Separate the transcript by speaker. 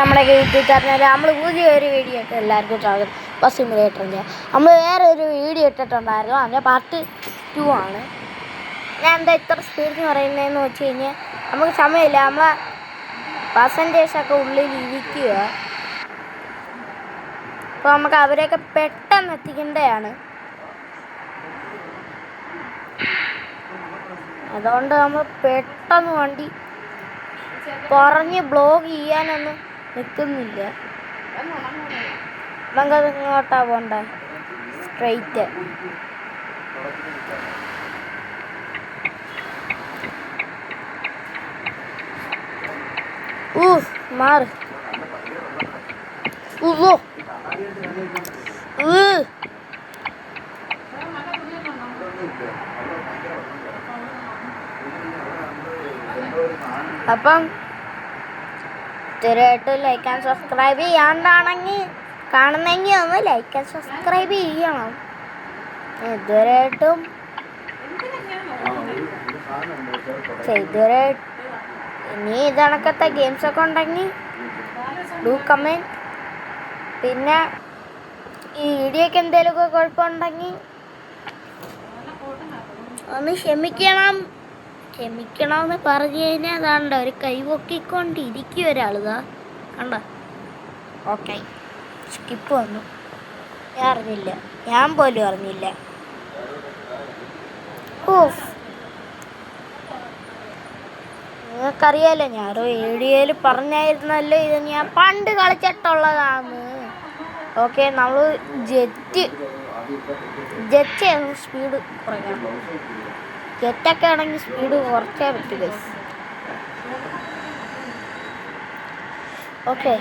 Speaker 1: നമ്മുടെ YouTube channel നമ്മൾ പുതിയൊരു വീഡിയോ ഇട്ട് എല്ലാവർക്കും സ്വാഗതം. ബസ് സിമുലേറ്ററിൻ്റെ നമ്മൾ വേറെ ഒരു വീഡിയോ ഇട്ടിട്ടുണ്ടായിരുന്നു. അതിൻ്റെ പാർട്ട് 2 ആണ്. ഞാൻ എന്താ ഇത്ര സ്പീഡ് പറയുന്നതെന്ന് വെച്ച് കഴിഞ്ഞാൽ നമുക്ക് സമയമില്ല. നമ്മളെ പാസഞ്ചേഴ്സൊക്കെ ഉള്ളിൽ ഇരിക്കുക. അപ്പോൾ നമുക്ക് അവരെയൊക്കെ പെട്ടെന്ന് എത്തിക്കേണ്ടതാണ്. അതുകൊണ്ട് നമ്മൾ പെട്ടെന്ന് വണ്ടി പറഞ്ഞ് ബ്ലോഗ് ചെയ്യാനൊന്നും നിൽക്കുന്നില്ല. നമുക്കത് ഇങ്ങോട്ടാ പോണ്ട, സ്ട്രെയിറ്റ്. മാറ്. അപ്പം തീർച്ചയായിട്ടും ലൈക്ക് ആൻഡ് സബ്സ്ക്രൈബ് ചെയ്യാണ്ടാണെങ്കിൽ കാണുന്നെങ്കിൽ ഒന്ന് ലൈക്ക് ആൻഡ് സബ്സ്ക്രൈബ് ചെയ്യണം. ഇതുവരെയായിട്ടും ഇനി ഇതണക്കത്തെ ഗെയിംസൊക്കെ ഉണ്ടെങ്കിൽ ഡു കമൻറ്റ്. പിന്നെ ഈ വീഡിയോക്ക് എന്തെങ്കിലുമൊക്കെ കുഴപ്പമുണ്ടെങ്കിൽ ഒന്ന് ക്ഷമിക്കണമെന്ന് പറഞ്ഞു കഴിഞ്ഞാൽ അതാണ്ട ഒരു കൈവൊക്കിക്കൊണ്ടിരിക്കും ഒരാളിതാ കണ്ട. ഓക്കെ, സ്കിപ്പ് വന്നു. ഞാൻ അറിഞ്ഞില്ല, ഞാൻ പോലും അറിഞ്ഞില്ല. നിങ്ങൾക്കറിയാലോ, ഞാനൊരു വീഡിയോയിൽ പറഞ്ഞായിരുന്നല്ലോ ഇത് ഞാൻ പണ്ട് കളിച്ചിട്ടുള്ളതാണ്. ഓക്കെ, നമ്മൾ ജെറ്റ് സ്പീഡ് കുറയ്ക്കണം. ജെറ്റൊക്കെ ആണെങ്കിൽ സ്പീഡ് കുറച്ചേ പറ്റൂ ഗൈസ്. ഓക്കെ,